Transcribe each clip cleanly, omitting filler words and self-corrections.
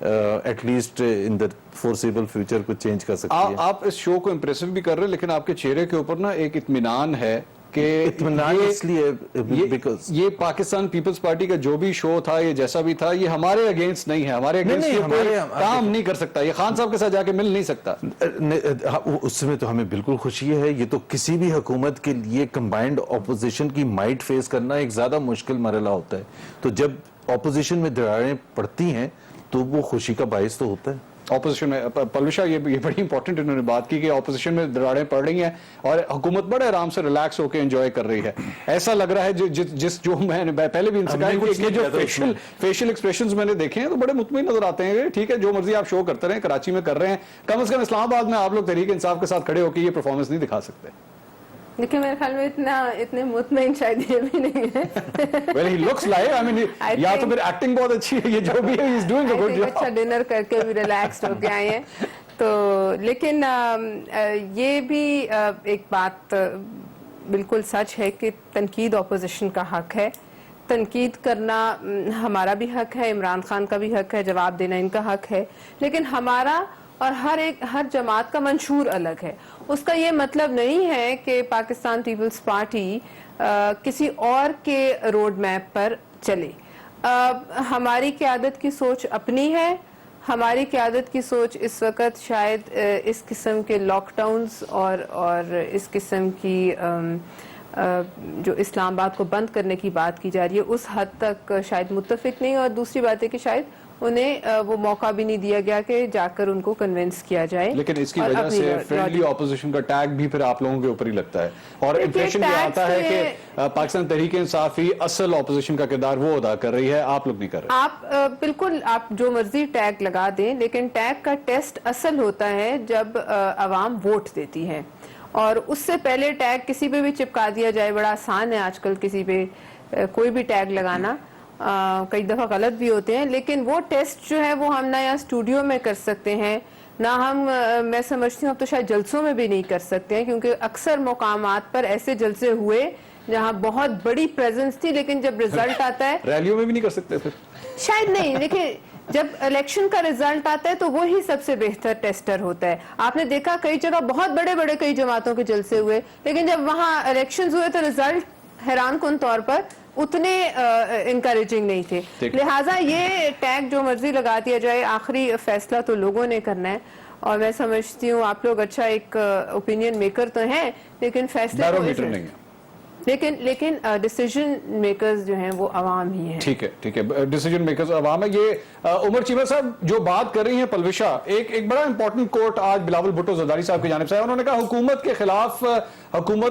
At least in the foreseeable future کچھ change کر سکتی ہے. آپ اس شو کو امپریسو بھی کر رہے ہیں لیکن آپ کے چہرے کے اوپر نا ایک اطمینان ہے کہ اطمینان اس لیے یہ پاکستان پیپلز پارٹی کا جو بھی شو تھا یہ جیسا بھی تھا یہ ہمارے اگینسٹ نہیں ہے, ہمارے اگینسٹ کوئی کام نہیں کر سکتا, یہ خان صاحب کے ساتھ جا کے مل نہیں سکتا. اس میں تو ہمیں بالکل خوشی ہے. یہ تو کسی بھی حکومت کے لیے کمبائنڈ اپوزیشن کی مائٹ فیس کرنا ایک زیادہ مشکل مرحلہ ہوتا ہے. تو جب اپوزیشن میں دراڑیں پڑتی ہیں تو وہ خوشی کا باعث تو ہوتا ہے. اپوزیشن میں پلوشا یہ بڑی امپورٹنٹ انہوں نے بات کی کہ اپوزیشن میں دراڑیں پڑ رہی ہیں اور حکومت بڑے آرام سے ریلیکس ہو کے انجوائے کر رہی ہے. ایسا لگ رہا ہے جو میں نے پہلے بھی ان سے کہا کہ جو فیشل ایکسپریشنز میں نے دیکھے ہیں تو بڑے مطمئن نظر آتے ہیں. ٹھیک ہے جو مرضی آپ شو کرتے رہیں, کراچی میں کر رہے ہیں, کم از کم اسلام آباد میں آپ لوگ تحریک انصاف کے ساتھ کھڑے ہو کے یہ پرفارمنس نہیں دکھا سکتے. لیکن میرے خیال میں اتنے مطمئن شاید یہ بھی نہیں ہے. Well, he looks like, I mean, یا تو پھر ایکٹنگ بہت اچھی ہے, یہ جو بھی ہے he's doing a good job. اچھا ڈنر کر کے بھی ریلیکسڈ ہو کے آئے ہیں تو. لیکن یہ بھی ایک بات بالکل سچ ہے کہ تنقید اپوزیشن کا حق ہے, تنقید کرنا ہمارا بھی حق ہے, عمران خان کا بھی حق ہے, جواب دینا ان کا حق ہے. لیکن ہمارا اور ہر جماعت کا منشور الگ ہے. اس کا یہ مطلب نہیں ہے کہ پاکستان پیپلز پارٹی کسی اور کے روڈ میپ پر چلے. ہماری قیادت کی سوچ اپنی ہے. ہماری قیادت کی سوچ اس وقت شاید اس قسم کے لاک ڈاؤنز اور اس قسم کی جو اسلام آباد کو بند کرنے کی بات کی جا رہی ہے اس حد تک شاید متفق نہیں. اور دوسری بات ہے کہ شاید انہیں وہ موقع بھی نہیں دیا گیا کہ جا کر ان کو کنونس کیا جائے. لیکن اس کی وجہ سے فرینڈلی اپوزیشن کا ٹیگ بھی پھر آپ لوگوں کے اوپر ہی لگتا ہے اور امپریشن بھی آتا ہے کہ پاکستان تحریک انصاف ہی اصل اپوزیشن کا کردار وہ ادا کر رہی ہے, آپ لوگ نہیں کر رہے. آپ بالکل آپ جو مرضی ٹیگ لگا دیں لیکن ٹیگ کا ٹیسٹ اصل ہوتا ہے جب عوام ووٹ دیتی ہے. اور اس سے پہلے ٹیگ کسی پہ بھی چپکا دیا جائے, بڑا آسان ہے آج کل کسی پہ کوئی بھی ٹیگ لگانا, کئی دفعہ غلط بھی ہوتے ہیں. لیکن وہ ٹیسٹ جو ہے وہ ہم نہ یہاں اسٹوڈیو میں کر سکتے ہیں نہ ہم میں سمجھتی ہوں اب تو شاید جلسوں میں بھی نہیں کر سکتے ہیں, کیونکہ اکثر مقامات پر ایسے جلسے ہوئے جہاں بہت بڑی پریزنس تھی لیکن جب ریزلٹ آتا ہے ریلیوں میں بھی نہیں کر سکتے پھر شاید نہیں. دیکھیں جب الیکشن کا ریزلٹ آتا ہے تو وہی سب سے بہتر ٹیسٹر ہوتا ہے. آپ نے دیکھا کئی جگہ بہت بڑے بڑے کئی جماعتوں کے جلسے ہوئے لیکن جب وہاں الیکشنز ہوئے تو ریزلٹ حیران کن طور پر اتنے انکریجنگ نہیں تھے. لہٰذا یہ ٹیگ جو مرضی لگا دیا جائے, آخری فیصلہ تو لوگوں نے کرنا ہے. اور میں سمجھتی ہوں آپ لوگ اچھا ایک اوپینین میکر تو ہیں لیکن فیصلہ نہیں ہے, لیکن ڈیسیجن میکرز جو ہیں وہ عوام ہی ہیں. ٹھیک ہے ڈیسیجن میکرز عوام ہے. یہ عمر چیمہ صاحب جو بات کر رہی ہیں پلوشا, ایک بڑا امپورٹنٹ کوٹ آج بلاول بھٹو زرداری صاحب کی جانب سے ہے. انہوں نے کہا حکومت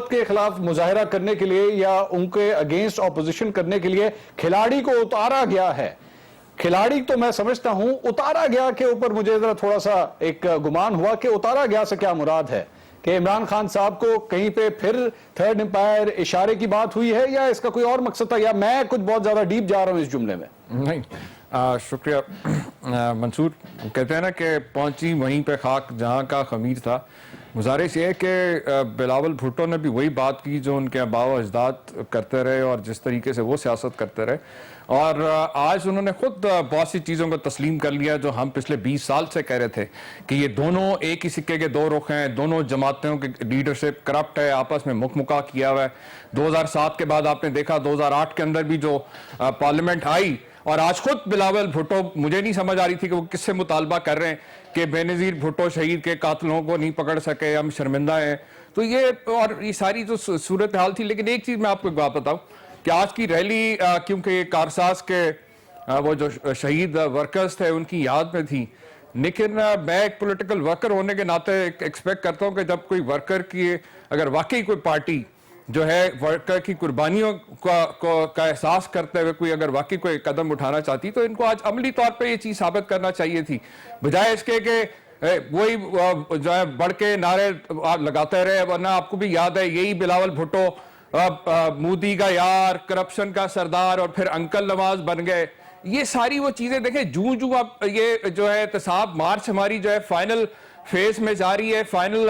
کے خلاف مظاہرہ کرنے کے لیے یا ان کے اگینسٹ اپوزیشن کرنے کے لیے کھلاڑی کو اتارا گیا ہے. کھلاڑی تو میں سمجھتا ہوں, اتارا گیا کے اوپر مجھے ذرا تھوڑا سا ایک گمان ہوا کہ اتارا گیا سے کیا مراد ہے, کہ عمران خان صاحب کو کہیں پہ پھر تھرڈ امپائر اشارے کی بات ہوئی ہے یا اس کا کوئی اور مقصد تھا, یا میں کچھ بہت زیادہ ڈیپ جا رہا ہوں اس جملے میں؟ نہیں, شکریہ منصور. کہتے ہیں نا کہ پہنچی وہیں پہ خاک جہاں کا خمیر تھا. گزارش یہ ہے کہ بلاول بھٹو نے بھی وہی بات کی جو ان کے آباء و اجداد کرتے رہے اور جس طریقے سے وہ سیاست کرتے رہے, اور آج انہوں نے خود بہت سی چیزوں کو تسلیم کر لیا جو ہم پچھلے 20 سال سے کہہ رہے تھے کہ یہ دونوں ایک ہی سکے کے دو رخ ہیں, دونوں جماعتوں کی لیڈرشپ کرپٹ ہے, آپس میں مکا کیا ہوا ہے. 2007 کے بعد آپ نے دیکھا 2008 کے اندر بھی جو پارلیمنٹ آئی, اور آج خود بلاول بھٹو مجھے نہیں سمجھ آ رہی تھی کہ وہ کس سے مطالبہ کر رہے ہیں کہ بے نظیر بھٹو شہید کے قاتلوں کو نہیں پکڑ سکے, ہم شرمندہ ہیں. تو یہ ساری جو صورتحال تھی. لیکن ایک چیز میں آپ کو ایک بات بتاؤں کہ آج کی ریلی کیونکہ یہ کارساز کے وہ جو شہید ورکرز تھے ان کی یاد میں تھی, لیکن میں ایک پولیٹیکل ورکر ہونے کے ناطے ایکسپیکٹ کرتا ہوں کہ جب کوئی ورکر کی اگر واقعی کوئی پارٹی جو ہے ورکر کی قربانیوں کا احساس کرتے ہوئے کوئی اگر واقعی کوئی قدم اٹھانا چاہتی تو ان کو آج عملی طور پہ یہ چیز ثابت کرنا چاہیے تھی, بجائے اس کے کہ وہی جو ہے بڑھ کے نعرے لگاتے رہے. ورنہ آپ کو بھی یاد ہے یہی بلاول بھٹو مودی کا یار, کرپشن کا سردار اور پھر انکل نواز بن گئے. یہ ساری وہ چیزیں دیکھیں جو اب یہ جو ہے احتساب مارچ ہماری جو ہے فائنل فیز میں جاری ہے, final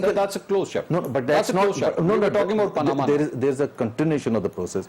that's a closed chapter. No, but that's not no, we're talking about Panama. There is a continuation of the process.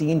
3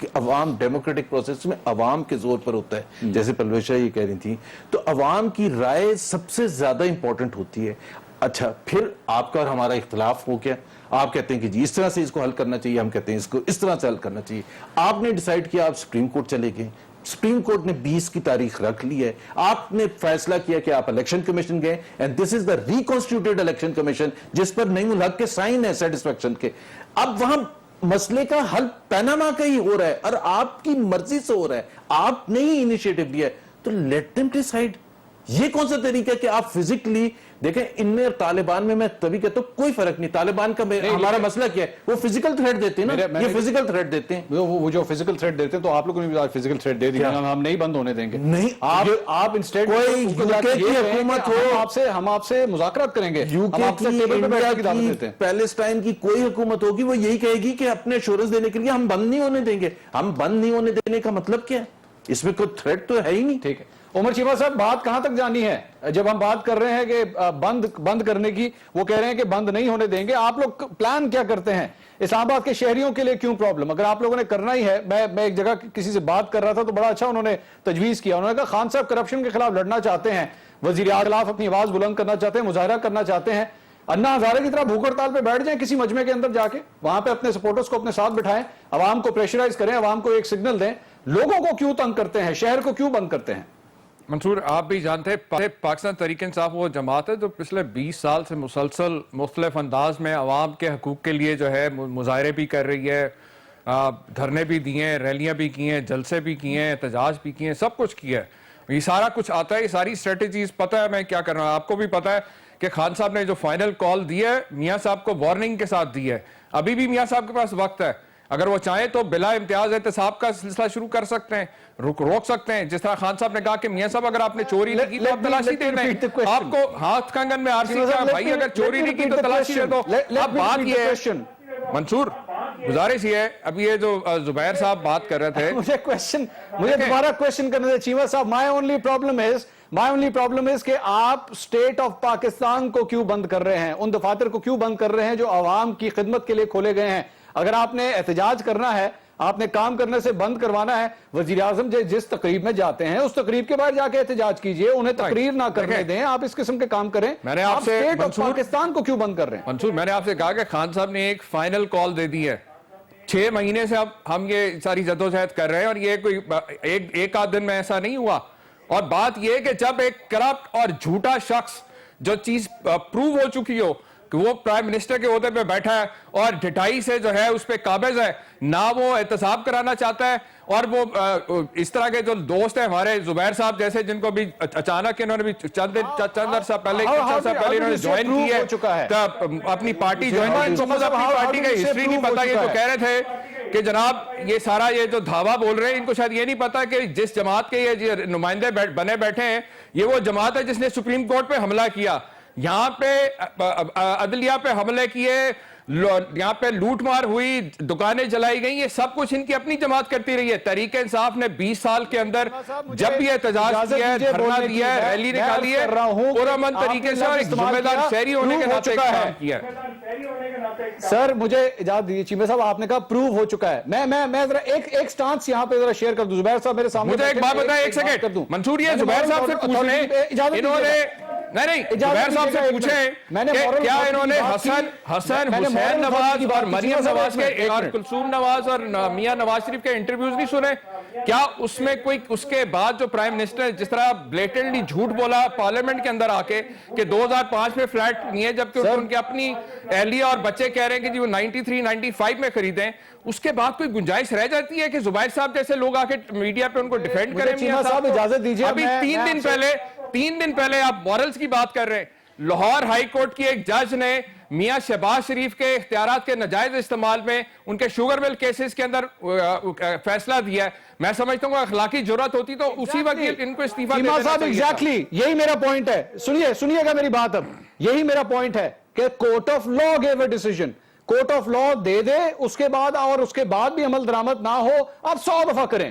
کہ عوام ڈیموکریٹک پروسیس میں عوام کے زور پر ہوتا ہے، جیسے پلویشا یہ کہہ رہی تھی، تو عوام کی رائے سب سے زیادہ امپورٹنٹ ہوتی ہے. اچھا پھر آپ کا اور ہمارا اختلاف ہو گیا، آپ کہتے ہیں کہ جی اس طرح سے اس کو حل کرنا چاہیے، ہم کہتے ہیں اس کو اس طرح سے حل کرنا چاہیے. آپ نے ڈیسائیڈ کیا، آپ سپریم کورٹ چلے گئے، سپریم کورٹ نے 20 کی تاریخ رکھ لی ہے، آپ نے فیصلہ کیا کہ آپ الیکشن کمیشن گئے، and this is the reconstituted election commission جس پر نعیم الحق کے سائن ہے سیٹسفیکشن کے. اب وہاں مسئلے کا حل پیناما کا ہی ہو رہا ہے اور آپ کی مرضی سے ہو رہا ہے، آپ نے ہی انیشیٹو لیا ہے، تو لیٹ دیم ڈیسائیڈ. یہ کون سا طریقہ ہے کہ آپ فزیکلی دیکھیں، ان میں اور طالبان میں، میں تبھی کہتا ہوں کوئی فرق نہیں. طالبان کا ہمارا مسئلہ کیا ہے، وہ فزیکل تھریٹ دیتے ہیں نا، یہ فزیکل تھریٹ دیتے ہیں. وہ جو فزیکل تھریٹ دیتے ہیں تو آپ لوگوں نے بھی آج فزیکل تھریٹ دے دی، ہم نہیں بند ہونے دیں گے. نہیں، آپ انسٹیٹ کوئی UK کی حکومت ہو، ہم آپ سے مذاکرات کریں گے، ہم آپ سے UK ٹیبل پہ بیٹھنے کی کی دعوت دیتے ہیں. پیلسٹائن کی کوئی حکومت ہوگی وہ یہی کہے گی کہ اپنے ایشورنس دینے کے لیے ہم بند نہیں ہونے دیں گے. ہم بند نہیں ہونے دینے کا مطلب کیا ہے؟ اس میں کوئی تھریٹ تو ہے ہی نہیں. ٹھیک ہے عمر چیمہ صاحب، بات کہاں تک جانی ہے؟ جب ہم بات کر رہے ہیں کہ بند کرنے کی، وہ کہہ رہے ہیں کہ بند نہیں ہونے دیں گے. آپ لوگ پلان کیا کرتے ہیں؟ اسلام آباد کے شہریوں کے لیے کیوں پرابلم؟ اگر آپ لوگوں نے کرنا ہی ہے، میں ایک جگہ کسی سے بات کر رہا تھا تو بڑا اچھا انہوں نے تجویز کیا. انہوں نے کہا خان صاحب کرپشن کے خلاف لڑنا چاہتے ہیں، وزیر اعظم کے خلاف اپنی آواز بلند کرنا چاہتے ہیں، مظاہرہ کرنا چاہتے ہیں، انا ہزارے کی طرح بھوک ہڑتال پہ بیٹھ جائیں کسی مجمع کے اندر جا کے، وہاں پہ اپنے سپورٹرز کو اپنے ساتھ بٹھائیں، عوام کو پریشرائز کریں، عوام کو ایک سگنل دیں. لوگوں کو کیوں تنگ کرتے ہیں؟ شہر کو کیوں بند کرتے ہیں؟ منصور، آپ بھی جانتے ہیں پاکستان تحریک انصاف وہ جماعت ہے جو پچھلے 20 سال سے مسلسل مختلف انداز میں عوام کے حقوق کے لیے جو ہے مظاہرے بھی کر رہی ہے، دھرنے بھی دیے ہیں، ریلیاں بھی کی ہیں، جلسے بھی کیے ہیں، احتجاج بھی کیے ہیں، سب کچھ کیا ہے. یہ سارا کچھ آتا ہے، یہ ساری اسٹریٹجیز پتہ ہے میں کیا کر رہا ہوں. آپ کو بھی پتہ ہے کہ خان صاحب نے جو فائنل کال دی ہے میاں صاحب کو وارننگ کے ساتھ دی ہے. ابھی بھی میاں صاحب کے پاس وقت ہے، اگر وہ چاہیں تو بلا امتیاز احتساب کا سلسلہ شروع کر سکتے ہیں، روک سکتے ہیں. جس طرح خان صاحب نے کہا کہ میاں صاحب اگر آپ نے چوری نہیں کی تو آپ تلاشی دے دیں، آپ کو ہاتھ کنگن میں آرسی کیا بھائی، اگر چوری نہیں کی تو تلاشی دے دو. اب بات یہ ہے منصور، گزارش یہ ہے، اب یہ جو زبیر صاحب بات کر رہے تھے، مجھے دوبارہ کوشچن کرنے دیں چیمہ صاحب. مائی اونلی پرابلم از کہ آپ اسٹیٹ آف پاکستان کو کیوں بند کر رہے ہیں، ان دفاتر کو کیوں بند کر رہے ہیں جو عوام کی خدمت کے لیے کھولے گئے ہیں. اگر آپ نے احتجاج کرنا ہے، آپ نے کام کرنے سے بند کروانا ہے، وزیر اعظم جس تقریب میں جاتے ہیں اس تقریب کے بعد جا کے احتجاج کیجئے، انہیں تقریر نہ کرنے دیں. آپ اس قسم کے کام کریں. میں نے آپ سے اسٹیٹ آف پاکستان کو کیوں بند کر رہے ہیں؟ منصور، میں نے آپ سے کہا کہ خان صاحب نے ایک فائنل کال دے دی ہے. 6 مہینے سے اب ہم یہ ساری جدوجہد کر رہے ہیں اور یہ کوئی ایک آدھ دن میں ایسا نہیں ہوا. اور بات یہ کہ جب ایک کرپٹ اور جھوٹا شخص جو چیز پروو ہو چکی ہو کہ وہ پرائم منسٹر کے عہدے پہ بیٹھا ہے اور ڈٹائی سے جو ہے اس پہ قابض ہے، نہ وہ احتساب کرانا چاہتا ہے، اور وہ اس طرح کے جو دوست ہیں ہمارے زبیر صاحب جیسے جن کو بھی اچانک انہوں نے بھی چند عرصہ پہلے انہوں نے جوائن کی ہے، اپنی پارٹی جوائن کی، ان کو اپنی پارٹی کا ہسٹری نہیں پتا. یہ تو کہہ رہے تھے کہ جناب یہ سارا یہ جو دھاوا بول رہے ہیں، ان کو شاید یہ نہیں پتا کہ جس جماعت کے یہ نمائندے بنے بیٹھے ہیں یہ وہ جماعت ہے جس نے سپریم کورٹ پہ حملہ کیا، یہاں پہ عدلیہ پہ حملے کیے، یہاں پہ لوٹ مار ہوئی، دکانیں جلائی گئیں، یہ سب کچھ ان کی اپنی جماعت کرتی رہی ہے. تحریک انصاف نے 20 سال کے اندر جب بھی احتجاج کیا ہے، دھرنا دیا ہے، ریلی نکالی ہے، پرامن طریقے سے اور ایک ذمہ دار شہری ہونے کے ناطے کام کیا ہے. سر مجھے اجازت دیجیے، چیمہ صاحب آپ نے کہا پروو ہو چکا ہے. میں ذرا ایک سٹانس یہاں پہ ذرا شیئر کر دوں. زبیر صاحب میرے سامنے مجھے ایک بات بتائیں، ایک سیکنڈ منصور، یہ زبیر صاحب سے پوچھ لیں، انہوں نے نہیں زبیر صاحب سے پوچھیں کہ کیا انہوں نے حسن حسین نواز اور مریم نواز کے اور کلثوم نواز اور میاں نواز شریف کے انٹرویوز نہیں سنے؟ کیا اس میں کوئی اس کے بعد جو پرائم منسٹر جس طرح بلیٹنٹلی جھوٹ بولا پارلیمنٹ کے اندر آ کے کہ 2005 میں فلیٹ نہیں ہے، جبکہ ان کے اپنی اہلیہ اور بچے کہہ رہے ہیں کہ جی وہ 93 95 میں خریدیں، اس کے بعد کوئی گنجائش رہ جاتی ہے کہ زبیر صاحب جیسے لوگ آ کے میڈیا پہ ان کو ڈیفینڈ کریں؟ چیمہ صاحب اجازت دیجیے، ابھی 3 دن پہلے آپ مورلز کی بات کر رہے ہیں. لاہور ہائی کورٹ کی ایک جج نے میاں شہباز شریف کے اختیارات کے ناجائز استعمال میں ان کے شوگر مل کیسز کے اندر فیصلہ دیا ہے. میں سمجھتا ہوں کہ اخلاقی جرات ہوتی تو اسی وقت ان کو استعفیٰ دے دینا چاہیے. ایگزیکٹلی یہی میرا پوائنٹ ہے. سنیے گا میری بات، اب یہی میرا پوائنٹ ہے کہ court of law gave a decision, court of law دے دے، اس کے بعد بھی عمل درآمد نہ ہو، آپ 100 دفعہ کریں.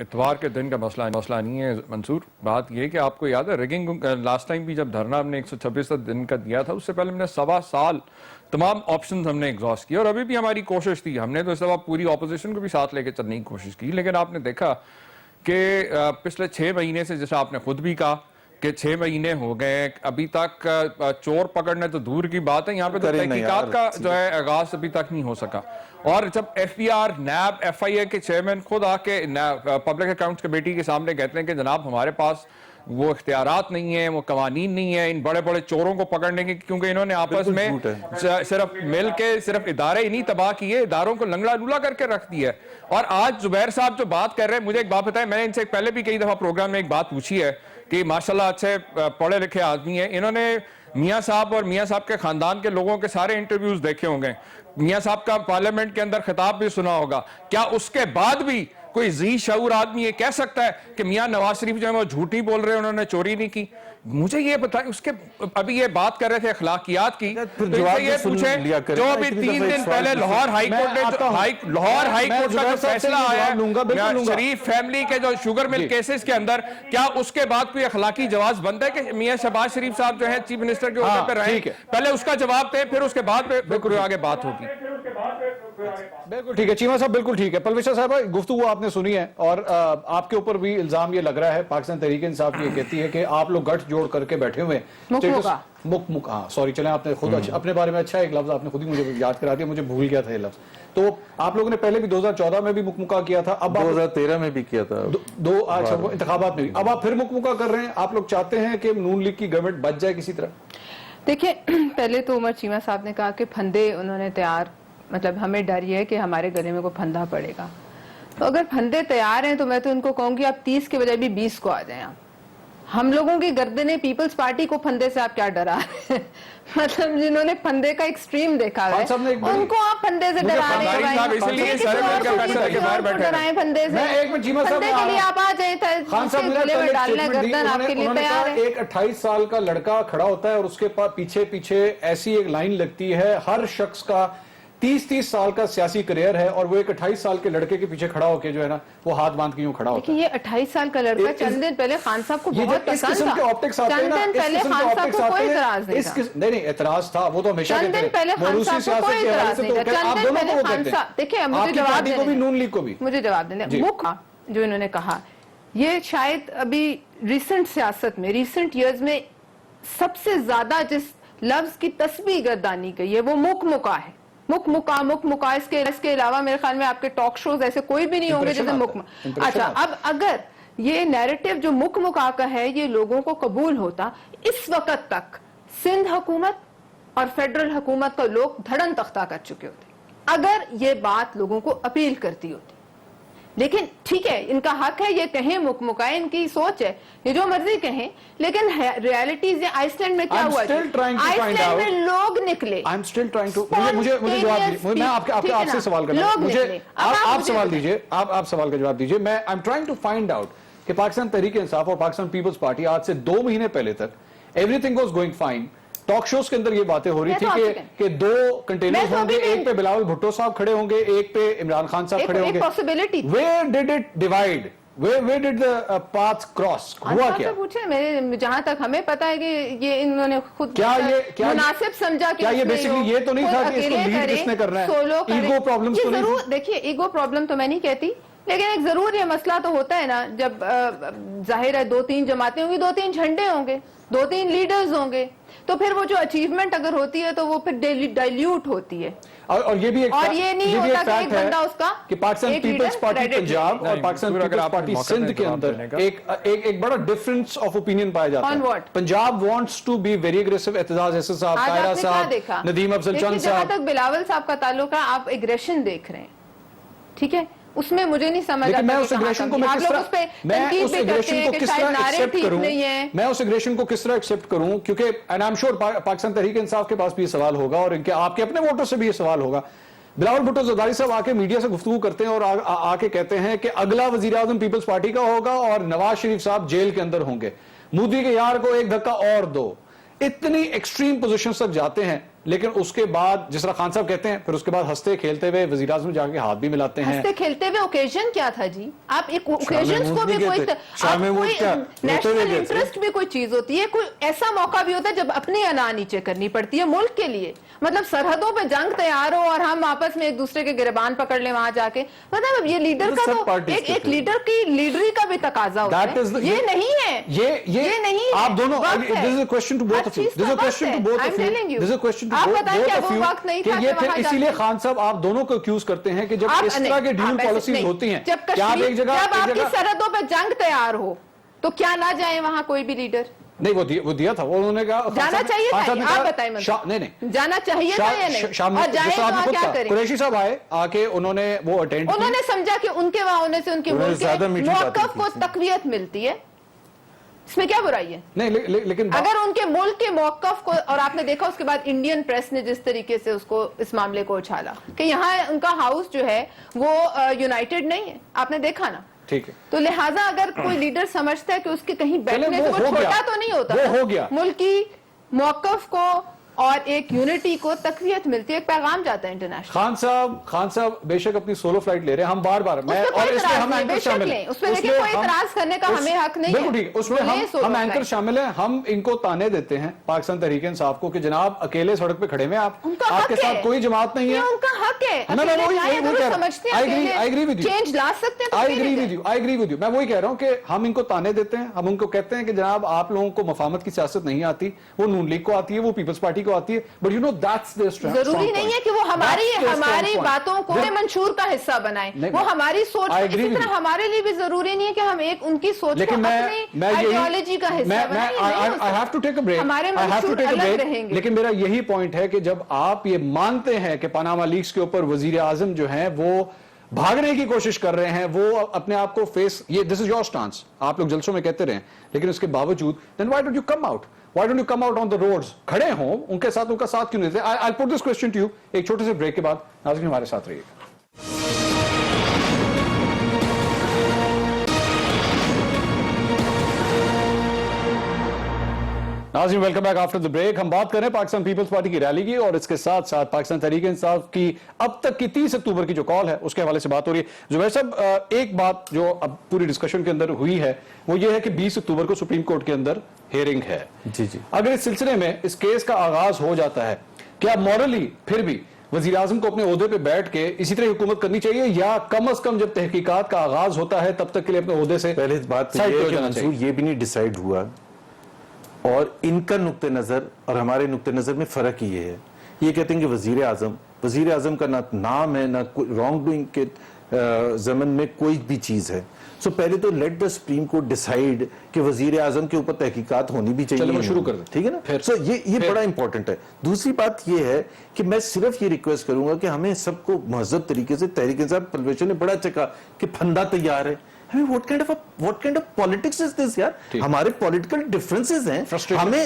اتوار کے دن کا مسئلہ نہیں ہے منصور. بات یہ ہے کہ آپ کو یاد ہے ریگنگ لاسٹ ٹائم بھی جب دھرنا ہم نے 126 دن کا دیا تھا, اس سے پہلے ہم نے 1.25 سال تمام آپشنز ہم نے ایگزاسٹ کیا, اور ابھی بھی ہماری کوشش تھی, ہم نے تو اس دفعہ پوری اپوزیشن کو بھی ساتھ لے کے چلنے کی کوشش کی. لیکن آپ نے دیکھا کہ پچھلے 6 مہینے سے, جیسا آپ نے خود بھی کہا کہ 6 مہینے ہو گئے, ابھی تک چور پکڑنے تو دور کی بات ہے, یہاں پہ تو تحقیقات کا جو ہے آغاز ابھی تک نہیں ہو سکا. اور جب F B R, NAB, F I A کے چیئرمین خود آ کے پبلک اکاؤنٹس کمیٹی کے سامنے کہتے ہیں کہ جناب ہمارے پاس وہ اختیارات نہیں ہیں, وہ قوانین نہیں ہیں ان بڑے بڑے چوروں کو پکڑنے کے, کیونکہ انہوں نے آپس میں صرف مل کے صرف ادارے ہی نہیں تباہ کیے, اداروں کو لنگڑا لولا کر کے رکھ دیا. اور آج زبیر صاحب جو بات کر رہے ہیں, مجھے ایک بات بتائیں, میں نے ان سے پہلے بھی کئی دفعہ پروگرام میں ایک بات پوچھی ہے کہ ماشاءاللہ اچھے پڑھے لکھے آدمی ہیں, انہوں نے میاں صاحب اور میاں صاحب کے خاندان کے لوگوں کے سارے انٹرویوز دیکھے ہوں گے, میاں صاحب کا پارلیمنٹ کے اندر خطاب بھی سنا ہوگا. کیا اس کے بعد بھی کوئی ذی شعور آدمی یہ کہہ سکتا ہے کہ میاں نواز شریف جو ہے وہ جھوٹی بول رہے ہیں, انہوں نے چوری نہیں کی؟ مجھے یہ بتائیں, اس کے ابھی یہ بات کر رہے تھے اخلاقیات کی, تو ان سے یہ پوچھیں جو ابھی 3 دن پہلے لاہور ہائی کورٹ کا جو فیصلہ آیا ہے شریف فیملی کے جو شوگر مل کیسز کے اندر, کیا اس کے بعد کوئی اخلاقی جواز بنتا ہے کہ میاں شہباز شریف صاحب جو ہے چیف منسٹر کے عہدے پہ رہیں؟ پہلے اس کا جواب دیں, پھر اس کے بعد پہ آگے بات ہوگی. بالکل ٹھیک ہے چیمہ صاحب, بالکل ٹھیک ہے. پلویشا صاحب, گفتگو آپ نے سنی ہے, اور آپ کے اوپر بھی الزام یہ لگ رہا ہے, پاکستان تحریک انصاف یہ کہتی ہے کہ آپ لوگ گٹھ جوڑ کر کے بیٹھے ہوئے ہاں سوری چلیں, آپ نے خود اپنے بارے میں اچھا ایک لفظ آپ نے خود ہی مجھے یاد کرا دیا, مجھے بھول گیا تھا یہ لفظ. تو آپ لوگوں نے پہلے بھی 2014 میں بھی مکمکا کیا تھا, اب 2013 میں بھی کیا تھا, انتخابات میں بھی, اب آپ پھر مکمکا کر رہے ہیں. آپ لوگ چاہتے ہیں کہ نون لیگ کی گورنمنٹ بچ جائے کسی طرح؟ دیکھیں, پہلے تو عمر چیمہ صاحب نے کہا کہ پھندے انہوں نے تیار, مطلب ہمیں ڈر یہ ہے کہ ہمارے گلے میں کوئی پھندا پڑے گا. تو اگر پھندے تیار ہیں تو میں تو ان کو کہوں گی آپ 30 کے بجائے بھی 20 کو آ جائیں. آپ ہم لوگوں کی گردنیں, پیپلز پارٹی کو پھندے سے آپ کیا ڈرا رہے ہیں؟ مطلب جنہوں نے پھندے کا ایکسٹریم دیکھا ہے ان کو آپ پھندے سے ڈرا رہے ہیں. پھندے کے لیے آپ آ جائیں, گلے میں ڈالنا گردن آپ کے لیے تیار ہے. ایک 28 سال کا لڑکا کھڑا ہوتا ہے اور اس کے پیچھے پیچھے ایسی ایک لائن لگتی ہے, ہر شخص کا 30 سال کا سیاسی کریئر ہے, اور وہ ایک 28 سال کے لڑکے کے پیچھے کھڑا ہو کے جو ہے نا وہ ہاتھ باندھ کے یوں کھڑا ہوتا ہے. یہ 28 سال کا لڑکا چند دن پہلے خان صاحب کو بہت پسند تھا, چند دن پہلے خان صاحب کو کوئی اعتراض نہیں تھا. نہیں اعتراض تھا, وہ تو ہمیشہ چند دن پہلے خان صاحب کو کوئی اعتراض نہیں تھا. چند دن پہلے خان صاحب, دیکھیں مجھے جواب دینے, مجھے جواب دینے مک جو انہوں نے کہا, یہ شاید ابھی ریسنٹ سیاست میں, ریسنٹ ایئرز میں سب سے زیادہ جس لفظ کی تسبیح گردانی گئی ہے وہ مکمکا ہے. مکمکا, اس کے علاوہ میرے خیال میں آپ کے ٹاک شوز ایسے کوئی بھی نہیں ہوں گے جیسے مکمکا. اچھا, اب اگر یہ نیریٹو جو مکمکا کا ہے یہ لوگوں کو قبول ہوتا, اس وقت تک سندھ حکومت اور فیڈرل حکومت کو لوگ دھڑن تختہ کر چکے ہوتے اگر یہ بات لوگوں کو اپیل کرتی ہوتی. لیکن ٹھیک ہے, ان کا حق ہے یہ کہیں مکمکا, ان کی سوچ ہے, یہ جو مرضی کہیں, لیکن ریالٹیز آئس لینڈ میں کیا ہوا, آئس لینڈ میں لوگ نکلے. مجھے جواب دیجیے, میں آپ سے سوال کرنا, مجھے آپ سوال دیجیے, آپ سوال کا جواب دیجیے. میں I am trying to find out کہ پاکستان تحریک انصاف اور پاکستان پیپلز پارٹی آج سے 2 مہینے پہلے تک everything was going fine. Talk shows کے اندر یہ باتیں ہو رہی تھی کہ 2 کنٹینرز ہوں گے, ایک پہ بلاول بھٹو صاحب کھڑے ہوں گے, ایک پہ عمران خان صاحب کھڑے ہوں گے. Where did it divide? Where did the path cross? ہوا کیا؟ پوچھیں, جہاں تک ہمیں پتا ہے کہ یہ انہوں نے خود مناسب سمجھا کہ یہ بیسیکلی یہ تو نہیں تھا کہ اس کو لیڈ کس نے کرنا ہے, ایگو پرابلمز تو نہیں تھی. دیکھیے, ایگو پرابلم تو میں نہیں کہتی, لیکن ایک ضرور یہ مسئلہ تو ہوتا ہے نا, جب ظاہر ہے 2-3 جماعتیں ہوں گی, 2-3 جھنڈے ہوں گے, 2-3 لیڈرز ہوں گے, تو پھر وہ جو اچیومنٹ اگر ہوتی ہے تو وہ پھر ڈائلیوٹ ہوتی ہے. اور یہ بھی نہیں ہوتا کہ ایک بندہ اس کا کہ پاکستان پیپلز پارٹی پنجاب اور پاکستان پیپلز پارٹی سندھ کے اندر ایک بڑا ڈفرنس آف اوپینین پایا جاتا ہے. Punjab wants to be very aggressive, Aitzaz Ahsan صاحب, طاہرہ صاحب, ندیم افضل چند صاحب. جہاں تک بلاول صاحب کا تعلق ہے, آپ ایگریشن دیکھ رہے ہیں, ٹھیک ہے, اس میں مجھے نہیں سمجھ آتا. میں اس ایگریشن کو کس طرح ایکسپٹ کروں, کیونکہ and I am sure Pakistan Tehreek Insaf کے پاس بھی یہ سوال ہوگا اور ان کے آپ کے اپنے ووٹر سے بھی یہ سوال ہوگا. بلاول بھٹو زرداری صاحب آ کے میڈیا سے گفتگو کرتے ہیں اور آ کے کہتے ہیں کہ اگلا وزیر اعظم پیپلز پارٹی کا ہوگا اور نواز شریف صاحب جیل کے اندر ہوں گے, مودی کے یار کو ایک دھکا اور دو. اتنی ایکسٹریم پوزیشن تک جاتے ہیں لیکن اس کے بعد جس طرح خان صاحب کہتے ہیں پھر اس کے بعد ہنستے کھیلتے ہوئے وزیر اعظم جا کے ہاتھ بھی ملاتے ہیں. ہنستے کھیلتے ہوئے اوکیزن کیا تھا جی؟ آپ ایک اوکیزنز کو بھی کوئی نیشنل انٹرسٹ بھی کوئی چیز ہوتی ہے, کوئی ایسا موقع بھی ہوتا ہے جب اپنی انا نیچے کرنی پڑتی ہے ملک کے لیے. مطلب سرحدوں پہ جنگ تیار ہو اور ہم آپس میں ایک دوسرے کے گریبان پکڑ لیں وہاں جا کے, مطلب یہ لیڈر کا تو ایک لیڈر کی لیڈری کا بھی تقاضا ہوتا ہے. یہ نہیں ہے, یہ نہیں ہے. آپ دونوں, this is a question to both of you. This is a question to both of you. This is a question to both of you. کہ یہ پھر اسی لیے خان صاحب آپ دونوں کو ایکیوز کرتے ہیں کہ جب اس طرح کے ڈیول پالیسیز ہوتی ہیں, جب آپ کی سرحدوں پہ جنگ تیار ہو تو کیا نہ جائیں وہاں کوئی بھی لیڈر؟ نہیں, وہ دیا تھا, انہوں نے کہا جانا چاہیے تھا. آپ بتائیں, نہیں جانا چاہیے تھا یا نہیں, اور جائیں تو کیا کریں؟ قریشی صاحب آئے آ کے انہوں نے وہ اٹینڈ کی, انہوں نے سمجھا کہ ان کے وہاں ہونے سے ان کے ملک کے موقف کو تقویت ملتی ہے. اس میں کیا برائی ہے؟ نہیں لیکن اگر ان کے ملک کے موقف کو, اور آپ نے دیکھا اس کے بعد انڈین پریس نے جس طریقے سے اس معاملے کو اچھالا کہ یہاں ان کا ہاؤس جو ہے وہ یونائٹڈ نہیں ہے, آپ نے دیکھا نا. ٹھیک ہے, تو لہٰذا اگر کوئی لیڈر سمجھتا ہے کہ اس کے کہیں بیٹھنے سے وہ چھوٹا تو نہیں ہوتا, وہ ہو گیا, ملکی موقف کو اور ایک یونٹی کو تقویت ملتی ہے, ایک پیغام جاتا ہے انٹرنیشنل. خان صاحب بے شک اپنی سولو فلائٹ لے رہے ہیں, ہم بار بار میں اور اس میں ہم اینکر شامل ہیں, اس میں کوئی اعتراض کرنے کا ہمیں حق نہیں ہے. بالکل ٹھیک, اس میں ہم اینکر شامل ہیں. ہم ان کو تانے دیتے ہیں پاکستان تحریک انصاف کو کہ جناب اکیلے سڑک پہ کھڑے ہوئے, آپ کے ساتھ کوئی جماعت نہیں ہے. ان کا حق ہے, چینج لا سکتے ہیں. I agree with you. میں وہی کہہ رہا ہوں کہ ہم ان کو تانے دیتے ہیں, ہم ان کو کہتے ہیں کہ جناب آپ لوگوں کو مفاہمت کی سیاست نہیں آتی, وہ نون لیگ کو آتی ہے, وہ پیپلز پارٹی کو آتی ہے, بٹ یو نو ضروری نہیں ہے کہ وہ ہماری باتوں کو منشور کا حصہ بنائیں, وہ ہماری سوچ. اسی طرح ہمارے لیے بھی ضروری نہیں ہے کہ ہم ایک ان کی سوچ کو اپنی آئیڈیالوجی کا حصہ بنائیں. ہمارے منشور الگ رہیں گے. لیکن میرا یہی پوائنٹ ہے کہ جب آپ یہ مانتے ہیں کہ پاناما لیکس کے اوپر وزیر اعظم جو ہیں وہ بھاگنے کی کوشش کر رہے ہیں, وہ اپنے آپ کو فیس, یہ دس از یور سٹانس, آپ لوگ جلسوں میں کہتے رہے, لیکن اس کے باوجود then why don't you come out? Why don't you come out on the roads? کھڑے ہوں ان کے ساتھ, ان کا ساتھ کیوں نہیں دیتے؟ I'll put this question to you. ایک چھوٹے سے بریک کے بعد ناظرین ہمارے ساتھ رہیے گا. ناظرین welcome back after the break. ہم بات کر رہے ہیں پاکستان پیپلز پارٹی کی ریلی کی, اور اس کے ساتھ ساتھ پاکستان تحریک انصاف کی اب تک کی 30 اکتوبر کی جو کال ہے اس کے حوالے سے بات ہو رہی ہے. زبیر صاحب, ایک بات جو اب پوری ڈسکشن کے اندر ہوئی ہے وہ یہ ہے کہ 20 اکتوبر کو سپریم کورٹ کے اندر ہیئرنگ ہے. جی اگر اس سلسلے میں اس کیس کا آغاز ہو جاتا ہے, کیا مورلی پھر بھی وزیر اعظم کو اپنے عہدے پہ بیٹھ کے اسی طرح حکومت کرنی چاہیے, یا کم از کم جب تحقیقات کا آغاز ہوتا ہے تب تک کے لیے اپنے عہدے سے پہلے بات یہ بھی نہیں ڈیسائیڈ ہوا, اور ان کا نقطہ نظر اور ہمارے نقطہ نظر میں فرق یہ ہے. یہ کہتے ہیں کہ وزیر اعظم کا نہ نام ہے, نہ رانگ ڈوئنگ کے ضمن میں کوئی بھی چیز ہے. سو پہلے تو let the supreme court decide کہ وزیر اعظم کے اوپر تحقیقات ہونی بھی چاہیے. چلو شروع کر دیں, ٹھیک ہے نا. سو یہ بڑا امپورٹنٹ ہے. دوسری بات یہ ہے کہ میں صرف یہ ریکویسٹ کروں گا کہ ہمیں سب کو مہذب طریقے سے, تحریک انصاف پلویشن نے بڑا اچھا کہا کہ پھندا تیار ہے. what kind of politics is this یار, ہمارے پولیٹیکل ڈفرینسز ہیں, ہمیں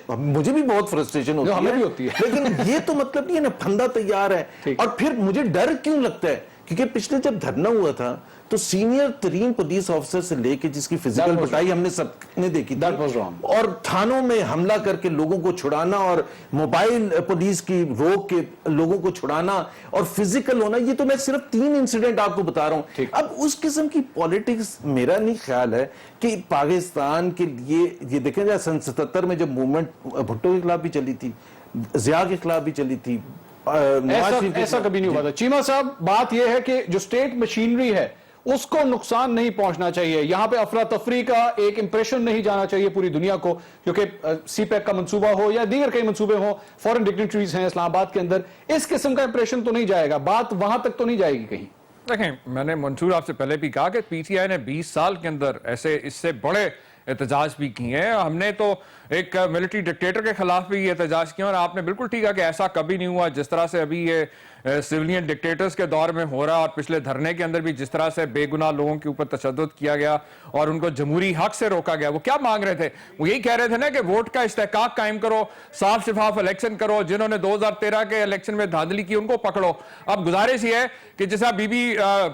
مجھے بھی بہت فرسٹریشن ہوتی ہے, لیکن یہ تو مطلب نہیں ہے نا پھندا تیار ہے. اور پھر مجھے ڈر کیوں لگتا ہے, کیونکہ پچھلے جب دھرنا ہوا تھا تو سینئر ترین پولیس آفیسر سے لے کے جس کی فزیکل پٹائی ہم نے سب نے دیکھی, اور تھانوں میں حملہ کر کے لوگوں کو چھڑانا, اور موبائل پولیس کی روک کے لوگوں کو چھڑانا, اور فزیکل ہونا, یہ تو میں صرف 3 انسیڈنٹ آپ کو بتا رہا ہوں. اب اس قسم کی پالیٹکس میرا نہیں خیال ہے کہ پاکستان کے لیے. یہ دیکھیں جائے سن 77 میں جب موومنٹ بھٹو کے خلاف بھی چلی تھی, ضیاء کے خلاف بھی چلی تھی, ایسا کبھی نہیں ہوا تھا. چیمہ صاحب, بات یہ ہے کہ جو اسٹیٹ مشینری ہے اس کو نقصان نہیں پہنچنا چاہیے, یہاں پہ افراتفری کا ایک امپریشن نہیں جانا چاہیے پوری دنیا کو, جو کہ سی پیک کا منصوبہ ہو یا دیگر کئی منصوبے ہوں, فورن ڈگنیٹریز ہیں اسلام آباد کے اندر, اس قسم کا امپریشن تو نہیں جائے گا, بات وہاں تک تو نہیں جائے گی کہیں. دیکھیں, میں نے منصور آپ سے پہلے بھی کہا کہ پی ٹی آئی نے 20 سال کے اندر ایسے اس سے بڑے احتجاج بھی کیے ہیں. ہم نے تو ایک ملٹری ڈکٹیٹر کے خلاف بھی احتجاج کیا, اور آپ نے بالکل ٹھیک ہے کہ ایسا کبھی نہیں ہوا جس طرح سے ابھی یہ سیولین ڈکٹیٹرز کے دور میں ہو رہا, اور پچھلے دھرنے کے اندر بھی جس طرح سے بے گناہ لوگوں کے اوپر تشدد کیا گیا اور ان کو جمہوری حق سے روکا گیا. وہ کیا مانگ رہے تھے؟ وہ یہی کہہ رہے تھے نا کہ ووٹ کا استحقاق قائم کرو, صاف شفاف الیکشن کرو, جنہوں نے 2013 کے الیکشن میں دھاندلی کی ان کو پکڑو. اب گزارش یہ ہے کہ جیسا